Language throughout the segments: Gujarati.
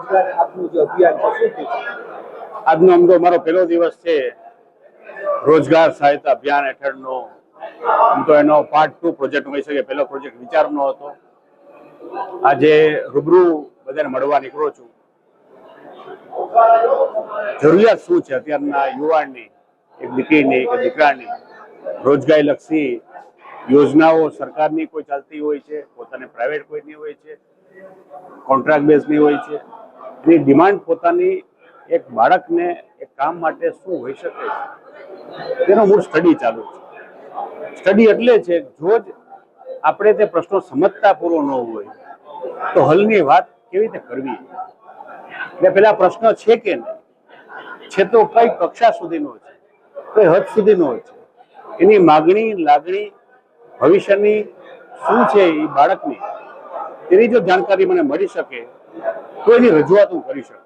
રોજગાર આપનું જે અભિયાન છે શું થયું? આજનો અમદો મારો પહેલો દિવસ છે રોજગાર સહાયતા અભિયાન હેઠળનો. આમ તો એનો પાર્ટ 2 પ્રોજેક્ટ હોઈ શકે. પહેલો પ્રોજેક્ટ વિચારનો હતો. આજે રૂબરૂ બધાને મળવા નીકળો છું. જરૂરિયાત શું છે અત્યારના યુવાનની, એક દીકરીની, એક દીકરાની? રોજગારી લક્ષી યોજનાઓ સરકારની કોઈ ચાલતી હોય છે, પોતાને પ્રાઇવેટ કોઈની હોય છે, કોન્ટ્રાક્ટ બેઝની હોય છે. એની ડિમાન્ડ પોતાની એક બાળકને એક કામ માટે શું હોઈ શકે છે, તેનો મૂળ સ્ટડી ચાલુ છે. સ્ટડી એટલે છે જો જ આપણે તે પ્રશ્નો સમજતા પૂરો ન હોય તો હલની વાત કેવી રીતે કરવી. એટલે પેલા પ્રશ્ન છે કે નહીં છે, તો કઈ કક્ષા સુધીનો છે, કઈ હદ સુધીનો છે, એની માગણી લાગણી ભવિષ્યની શું છે એ બાળકની, તેની જો જાણકારી મને મળી શકે તો એની રજૂઆત હું કરી શકું.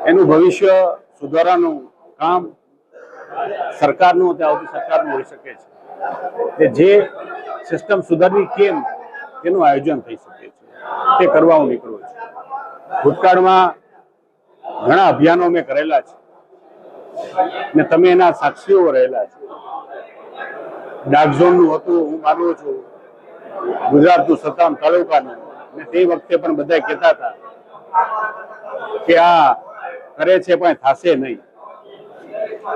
એનું ભવિષ્ય સુધારવાનું કામ સરકારનું ત્યાં સુધી સરકારનું હોઈ શકે છે. જે સિસ્ટમ સુધારવી કેમ તેનું આયોજન થઈ શકે છે, તે કરવા હું નીકળું છું. ભૂતકાળમાં ઘણા અભિયાનો મેં કરેલા છે ને તમે એના સાક્ષીઓ રહેલા છે. ડાર્ક ઝોનનું હતું, હું માનું છું ગુજરાતનું 57 તાલુકાનું, ને તે વખતે પણ બધા કહેતા હતા કે આ કરે છે પણ થશે નહીં.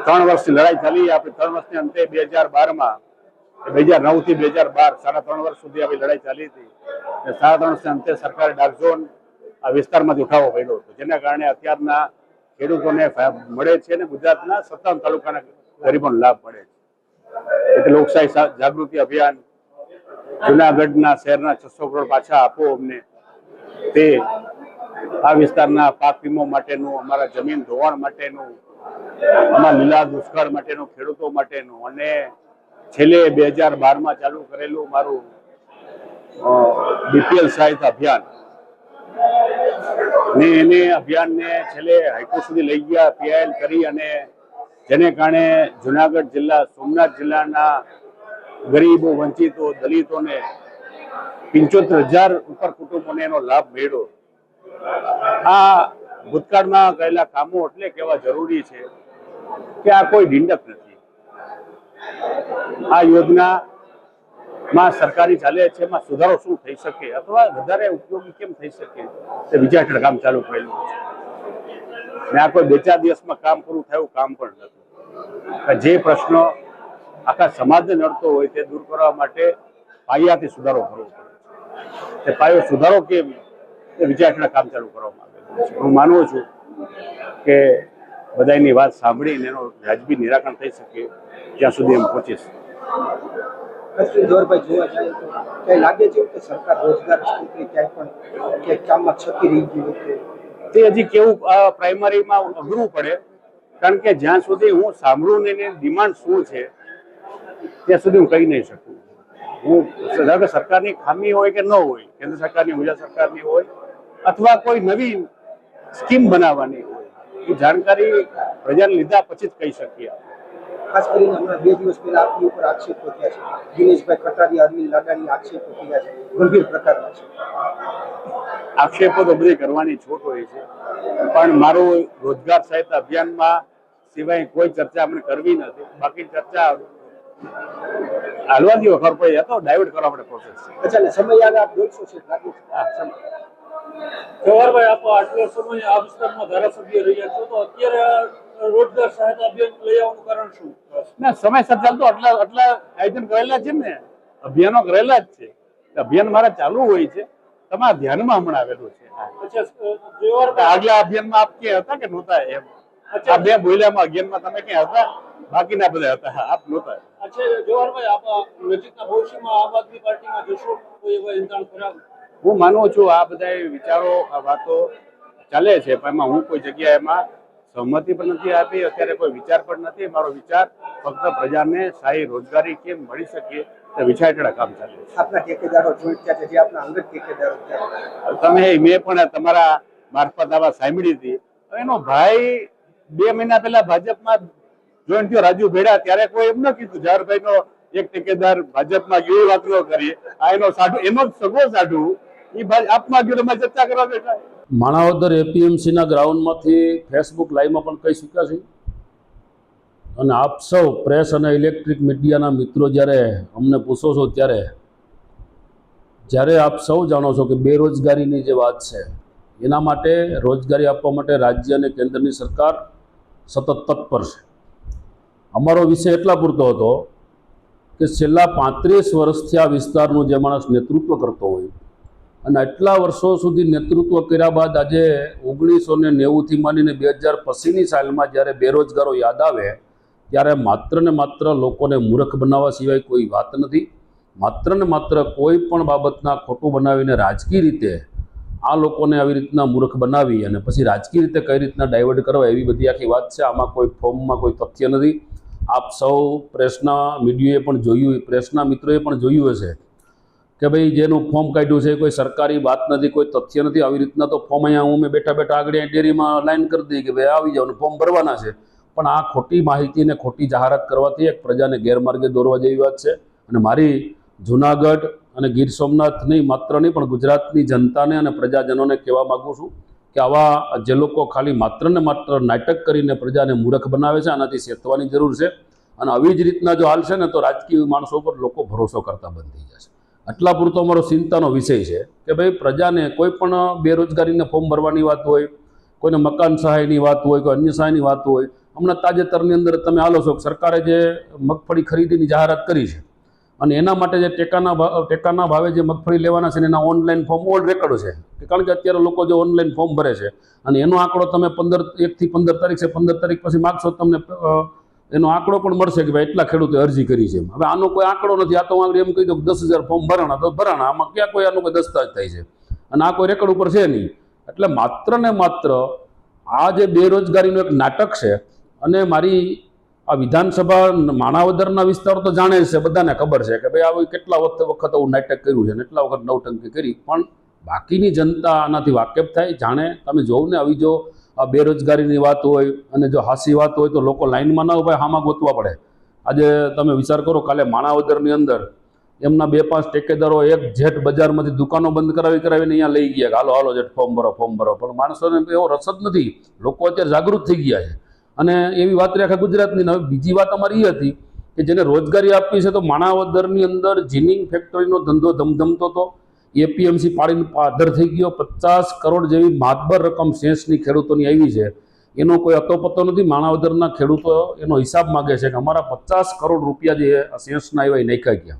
3 વર્ષની લડાઈ ચાલી. આપણે 3 વર્ષની અંતે 2012માં 2009 થી 2012 3.5 વર્ષ સુધી આપણી લડાઈ ચાલી હતી. 3.5 વર્ષના અંતે સરકારે ડાર્ક ઝોન આ વિસ્તારમાંથી ઉઠાવવો પડ્યો હતો, જેના કારણે અત્યારના ખેડૂતોને મળે છે અને ગુજરાતના 57 તાલુકાના ગરીબોને લાભ મળે છે. એટલે લોકશાહી જાગૃતિ અભિયાન, જુનાગઢના શહેરના 600 કરોડ પાછા આપો અમને, તે આ વિસ્તારના પાક વીમો માટેનું, અમારા જમીન ધોવાણ માટેનું, અમારા લીલા દુષ્કાળ માટેનું, ખેડૂતો માટેનું, અને છેલ્લે 2012માં ચાલુ કરેલું મારું બીપીએલ સહાયતા અભિયાન ને એને અભિયાનને છેલ્લે હાઈકોર્ટ સુધી લઈ ગયા, પીઆઈએલ કરી, અને જેને કારણે જુનાગઢ જિલ્લા, સોમનાથ જિલ્લાના ગરીબો, વંચિતો, દલિતોને 75,000 ઉપર કુટુંબોને એનો લાભ મળ્યો. આ ભૂતકાળમાં કરેલા કામો એટલે કેવા જરૂરી છે કે આ કોઈ ઢીંડક નથી. આ યોજનામાં સરકારી ચાલે છે, એમાં સુધારો શું થઈ શકે અથવા વધારે ઉપયોગી કેમ થઈ શકે તે બીજા હેઠળ કામ ચાલુ કરેલું છે. ને આ કોઈ 2-4 દિવસમાં કામ પૂરું થયું કામ પણ નથી. જે પ્રશ્નો આખા સમાજને નડતો હોય તે દૂર કરવા માટે પાયાથી સુધારો કરવો પડે છે. તે પાયો સુધારો કેમ તે બીજા હેઠળ કામ ચાલુ કરવામાં આવેલું છે. હું માનું છું કે બધાની વાત સાંભળીને એનો વ્યાજબી નિરાકરણ થઈ શકે ત્યાં સુધી એમ પહોંચીશ. જોરભાઈ, જોવા જાય તો ક્યાંય લાગે છે કે સરકાર રોજગાર ક્ષેત્રે ક્યાંય પણ ક્યાંક કામમાં છકી રહી ગઈ છે? તે હજી કેવું પ્રાઇમરીમાં અઘરું પડે, કારણ કે જ્યાં સુધી હું સાંભળું ને એની ડિમાન્ડ શું છે ત્યાં સુધી હું કહી નહીં શકું. હું ધારો કે સરકારની ખામી હોય કે ન હોય, કેન્દ્ર સરકારની, ગુજરાત સરકારની હોય, અથવા કોઈ નવી સ્કીમ બનાવવાની હોય, એ જાણકારી પ્રજાને લીધા પછી જ કહી શકીએ. ખાસ કરીને હમણાં 2 દિવસ પહેલા આપની ઉપર આક્ષેપો થયા છે. દિનેશભાઈ કટારિયા, અરવિંદ લાડાની આક્ષેપો થયા છે, ગંભીર પ્રકારના છે. આક્ષેપો તો બધી કરવાની છૂટ હોય છે, પણ મારું રોજગાર સહાયતા અભિયાનમાં સિવાય કોઈ ચર્ચા આપણે કરવી નથી. બાકી ચર્ચા હાલવા દીવો, ખબર પડે તો ડાયવર્ટ કરવા માટે પ્રોસેસ છે. અચ્છા, સમય યાદ આપ બોલશો છે લાગે છે? જવાહરભાઈ, આપ આટલો સમય આ વિસ્તારમાં ધારાસભ્ય રહ્યા છો, તો અત્યારે રોજગાર સહાયતા અભિયાન લઈ આવવાનું કારણ શું? ના, સમયસર ચાલતો આટલા આયોજન કરેલા છે ને, અભિયાનો કરેલા જ છે. અભિયાન મારા ચાલુ હોય છે, તમારા ધ્યાનમાં હમણાં આવેલું છે. આગલા અભિયાનમાં આપ ક્યાં હતા કે નહોતા? એમ આ બે બોલ્યામાં અભિયાનમાં તમે ક્યાં હતા? બાકીના બધા હતા, આપ નહોતા. અચ્છા જવાહરભાઈ, આપ નજીકના ભવિષ્યમાં આમ આદમી પાર્ટીમાં જશો તો એવા ઇંધણ ખરાબ? હું માનું છું આ બધા વિચારો, આ વાતો ચાલે છે, પણ એમાં હું કોઈ જગ્યાએ એમાં સહમતિ પણ નથી આપી. અત્યારે કોઈ વિચાર પણ નથી. મારો વિચાર ફક્ત પ્રજાને સારી રોજગારી કેમ મળી શકે તે વિચાર હેઠળ કામ ચાલે છે. આપના ઠેકેદારો જોઈન્ટ થયા છે, જે આપના અંગત ઠેકેદારો થયા, મેં પણ તમારા મારફત આવા સાંભળી હતી. એનો ભાઈ 2 મહિના પહેલા ભાજપમાં જોઈન્ટ થયો, રાજુ ભેડા, ત્યારે કોઈ એમ ન કીધું જવાહરભાઈ નો એક ઠેકેદાર ભાજપમાં ગયો, વાત ન કરીએ. આ એનો સાઢુ, એનો જ સગો સાઢુ એ આપમાં ગયો તમારે ચર્ચા કરવા બેઠા. માણાવદર એપીએમસીના ગ્રાઉન્ડમાંથી ફેસબુક લાઈવમાં પણ કહી શક્યા છે અને આપ સૌ પ્રેસ અને ઇલેક્ટ્રિક મીડિયાના મિત્રો જ્યારે અમને પૂછો છો ત્યારે આપ સૌ જાણો છો કે બેરોજગારીની જે વાત છે એના માટે રોજગારી આપવા માટે રાજ્ય અને કેન્દ્રની સરકાર સતત તત્પર છે. અમારો વિષય એટલા પૂરતો હતો કે છેલ્લા 35 વર્ષથી આ વિસ્તારનું જે માણસ નેતૃત્વ કરતો હોય અને આટલા વર્ષો સુધી નેતૃત્વ કર્યા બાદ આજે 1990થી માંડીને 2000 પછીની સાલમાં જ્યારે બેરોજગારો યાદ આવે ત્યારે માત્ર ને માત્ર લોકોને મૂર્ખ બનાવવા સિવાય કોઈ વાત નથી. માત્ર ને માત્ર કોઈ પણ બાબતના ખોટું બનાવીને રાજકીય રીતે આ લોકોને આવી રીતના મૂર્ખ બનાવી અને પછી રાજકીય રીતે કઈ રીતના ડાયવર્ટ કરવા એવી બધી આખી વાત છે. આમાં કોઈ ફોર્મમાં કોઈ તથ્ય નથી. આપ સૌ પ્રેસના મીડિયાએ પણ જોયું, પ્રેસના મિત્રોએ પણ જોયું હશે કે ભાઈ જેનું ફોર્મ કાઢ્યું છે કોઈ સરકારી વાત નથી, કોઈ તથ્ય નથી. આવી રીતના તો ફોર્મ અહીંયા હું બેઠા બેઠા આગળ ડેરીમાં લાઈન કરી દઈ કે ભાઈ આવી જાઓ ને ફોર્મ ભરવાના છે. પણ આ ખોટી માહિતીને ખોટી જાહેરાત કરવાથી એક પ્રજાને ગેરમાર્ગે દોરવા જેવી વાત છે. અને મારી જુનાગઢ અને ગીર સોમનાથ નહીં પણ ગુજરાતની જનતાને અને પ્રજાજનોને કહેવા માગું છું કે આવા જે લોકો ખાલી માત્ર ને માત્ર નાટક કરીને પ્રજાને મૂર્ખ બનાવે છે આનાથી ચેતવાની જરૂર છે. અને આવી જ રીતના જો હાલશે ને તો રાજકીય માણસો પર લોકો ભરોસો કરતા બંધ થઈ જશે. આટલા પૂરતો અમારો ચિંતાનો વિષય છે કે ભાઈ પ્રજાને કોઈ પણ બેરોજગારીને ફોર્મ ભરવાની વાત હોય, કોઈને મકાન સહાયની વાત હોય, કોઈ અન્ય સહાયની વાત હોય. હમણાં તાજેતરની અંદર તમે હાલો છો સરકારે જે મગફળી ખરીદીની જાહેરાત કરી છે અને એના માટે જે ટેકાના ભાવે જે મગફળી લેવાના છે એના ઓનલાઈન ફોર્મ ઓલ રેકોર્ડ છે. કારણ કે અત્યારે લોકો જે ઓનલાઈન ફોર્મ ભરે છે અને એનો આંકડો તમે 1 થી 15 તારીખ છે, 15 તારીખ પછી માગશો તમને એનો આંકડો પણ મળશે કે ભાઈ એટલા ખેડૂતોએ અરજી કરી છે. હવે આનો કોઈ આંકડો નથી. આ તો હું એમ કહી દઉં 10,000 ફોર્મ ભરાણા તો ભરાણા, આમાં ક્યાં કોઈ આનો કોઈ દસ્તાવેજ થાય છે અને આ કોઈ રેકોર્ડ ઉપર છે નહીં. એટલે માત્ર ને માત્ર આ જે બેરોજગારીનું એક નાટક છે. અને મારી આ વિધાનસભા માણાવદરના વિસ્તારો તો જાણે છે, બધાને ખબર છે કે ભાઈ આવી કેટલા વખત આવું નાટક કર્યું છે ને એટલા વખત નવટંકી કરી. પણ બાકીની જનતા આનાથી વાકેફ થાય, જાણે. તમે જોવો ને આવી જો આ બેરોજગારીની વાત હોય અને જો હાસી વાત હોય તો લોકો લાઈનમાં ના ઉભા હામાં ગોતવા પડે. આજે તમે વિચાર કરો કાલે માણાવદરની અંદર એમના 2-5 ટેકેદારો એક જેટ બજારમાંથી દુકાનો બંધ કરાવીને અહીંયા લઈ ગયા કે હાલો હાલો જેટ ફોર્મ ભરો. પણ માણસોને એવો રસ જ નથી. લોકો અત્યારે જાગૃત થઈ ગયા છે. અને એવી વાત રહી આખા ગુજરાતની. હવે બીજી વાત અમારી એ હતી કે જેને રોજગારી આપવી છે તો માણાવદરની અંદર જીનિંગ ફેક્ટરીનો ધંધો ધમધમતો હતો. એપીએમસી પાડીને પાદર થઈ ગયો. 50 કરોડ જેવી માતબર રકમ શેષની ખેડૂતોની આવી છે. એનો કોઈ અતોપતો નથી. માણાવદરના ખેડૂતો એનો હિસાબ માગે છે કે અમારા 50 કરોડ રૂપિયા જે શેષના આવ્યા એ નાખ્યા ગયા.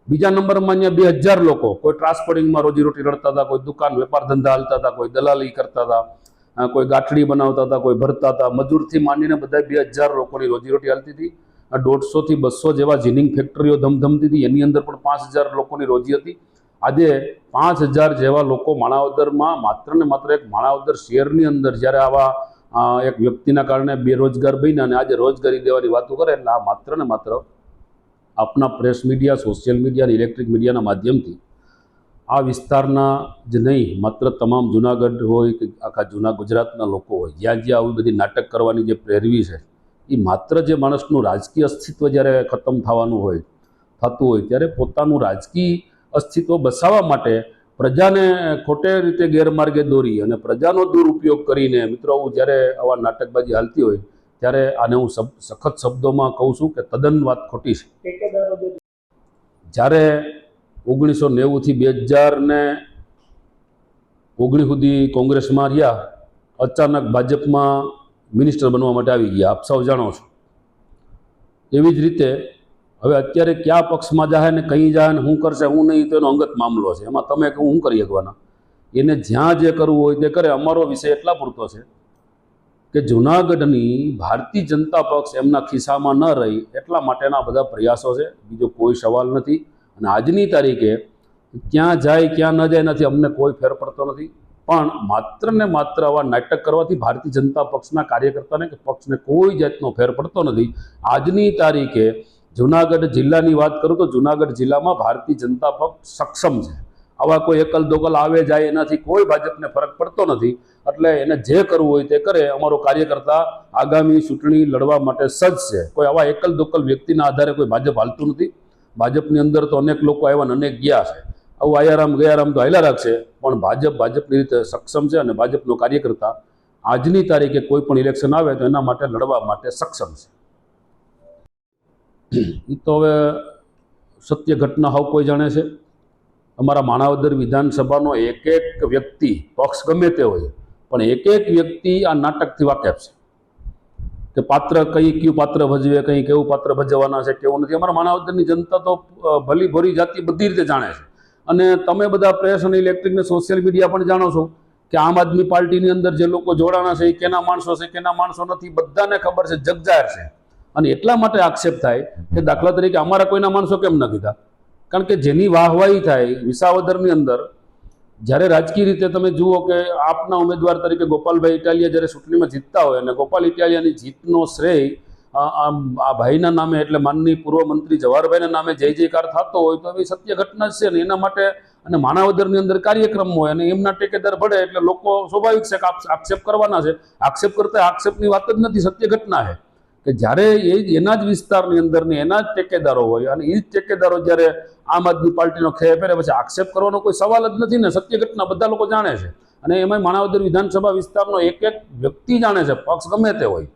બીજા નંબરમાં અહીંયા 2000 લોકો કોઈ ટ્રાન્સપોર્ટિંગમાં રોજીરોટી રડતા હતા, કોઈ દુકાન વેપાર ધંધા હાલતા હતા, કોઈ દલાલી કરતા હતા, કોઈ ગાંઠડી બનાવતા હતા, કોઈ ભરતા હતા. મજૂરથી માંડીને બધા 2000 લોકોની રોજીરોટી હાલતી હતી. 150 થી 200 જેવા જીનિંગ ફેક્ટરીઓ ધમધમતી હતી. એની અંદર પણ 5000 લોકોની રોજી હતી. આજે 5000 જેવા લોકો માણાવદરમાં માત્ર ને માત્ર એક માણાવદર શહેરની અંદર જ્યારે આવા એક વ્યક્તિના કારણે બેરોજગાર બન્યા અને આજે રોજગારી દેવાની વાતો કરે એટલે આ માત્ર ને માત્ર આપના પ્રેસ મીડિયા, સોશિયલ મીડિયા અને ઇલેક્ટ્રિક મીડિયાના માધ્યમથી આ વિસ્તારના જ નહીં માત્ર તમામ જુનાગઢ હોય કે આખા જૂના ગુજરાતના લોકો હોય જ્યાં જ્યાં આવી બધી નાટક કરવાની જે પ્રેરવી છે એ માત્ર જે માણસનું રાજકીય અસ્તિત્વ જ્યારે ખતમ થતું હોય ત્યારે પોતાનું રાજકીય અસ્તિત્વ બસાવવા માટે પ્રજાને ખોટે રીતે ગેરમાર્ગે દોરી અને પ્રજાનો દુરુપયોગ કરીને મિત્રો જ્યારે આવા નાટકબાજી હાલતી હોય ત્યારે આને હું સખત શબ્દોમાં કહું છું કે તદ્દન વાત ખોટી છે. જ્યારે 1990 થી 2019 સુધી કોંગ્રેસમાં રહ્યા, અચાનક ભાજપમાં મિનિસ્ટર બનવા માટે આવી ગયા. આપ સૌ જાણો છો. એવી જ રીતે હવે અત્યારે કયા પક્ષમાં જાય ને કઈ જાય ને શું કરશે શું નહીં તો એનો અંગત મામલો છે. એમાં તમે શું કરી શકવાના? એને જ્યાં જે કરવું હોય તે કરે. અમારો વિષય એટલા પૂરતો છે કે જૂનાગઢની ભારતીય જનતા પક્ષ એમના ખિસ્સામાં ન રહી એટલા માટેના બધા પ્રયાસો છે. બીજો કોઈ સવાલ નથી. અને આજની તારીખે ક્યાં જાય ક્યાં ન જાય નથી અમને કોઈ ફેર પડતો નથી. પણ માત્ર ને માત્ર આવા નાટક કરવાથી ભારતીય જનતા પક્ષના કાર્યકર્તાને કે પક્ષને કોઈ જાતનો ફેર પડતો નથી. આજની તારીખે જૂનાગઢ જિલ્લાની વાત કરું તો જૂનાગઢ જિલ્લામાં ભારતીય જનતા પક્ષ સક્ષમ છે. આવા કોઈ એકલ દોકલ આવે જાય એનાથી કોઈ ભાજપને ફરક પડતો નથી. એટલે એને જે કરવું હોય તે કરે. અમારો કાર્યકર્તા આગામી ચૂંટણી લડવા માટે સજ્જ છે. કોઈ આવા એકલ દોકલ વ્યક્તિના આધારે કોઈ ભાજપ હાલતું નથી. ભાજપની અંદર તો અનેક લોકો આવ્યા અને અનેક ગયા છે. આવું આયારામ ગયારામ તો હાલ્યા રાખશે, પણ ભાજપની રીતે સક્ષમ છે અને ભાજપનો કાર્યકર્તા આજની તારીખે કોઈ પણ ઇલેક્શન આવે તો એના માટે લડવા માટે સક્ષમ છે. એ તો હવે સત્ય ઘટના હાવ કોઈ જાણે છે. અમારા માણાવદર વિધાનસભાનો એક વ્યક્તિ, પક્ષ ગમે તે હોય, પણ એક વ્યક્તિ આ નાટકથી વાકેફ છે કે પાત્ર કયું પાત્ર ભજવે, કઈ કેવું પાત્ર ભજવવાના છે, કેવું નથી. અમારા માણાવદરની જનતા તો ભલી ભરી જાતિ બધી રીતે જાણે છે. અને તમે બધા પ્રેસ અને ઇલેક્ટ્રિક ને સોશિયલ મીડિયા પણ જાણો છો કે આમ આદમી પાર્ટીની અંદર જે લોકો જોડાણા છે એ કેના માણસો છે, કેના માણસો નથી, બધાને ખબર છે, જગજાહેર છે. અને એટલા માટે આક્ષેપ થાય કે દાખલા તરીકે અમારા કોઈના માણસો કેમ ન કીધા? કારણ કે જેની વાહવાહી થાય વિસાવદરની અંદર, જ્યારે રાજકીય રીતે તમે જુઓ કે આપના ઉમેદવાર તરીકે ગોપાલભાઈ ઇટાલિયા જ્યારે ચૂંટણીમાં જીતતા હોય અને ગોપાલ ઇટાલિયાની જીતનો શ્રેય આ ભાઈના નામે એટલે માનનીય પૂર્વ મંત્રી જવાહરભાઈના નામે જય જયકાર થતો હોય તો એ સત્ય ઘટના જ છે ને. એના માટે અને માણાવદરની અંદર કાર્યક્રમ હોય અને એમના ટેકેદાર ભળે એટલે લોકો સ્વાભાવિક છે કે આક્ષેપ કરવાના છે. આક્ષેપ કરતા આક્ષેપની વાત જ નથી, સત્ય ઘટના છે કે જ્યારે એના જ વિસ્તારની અંદર ને એના જ ટેકેદારો હોય અને એ જ ટેકેદારો જ્યારે આમ આદમી પાર્ટીનો ખેર પહેરે પછી આક્ષેપ કરવાનો કોઈ સવાલ જ નથી ને. સત્ય ઘટના બધા લોકો જાણે છે અને એમાં માણાવદર વિધાનસભા વિસ્તારનો એક વ્યક્તિ જાણે છે, પક્ષ ગમે તે હોય.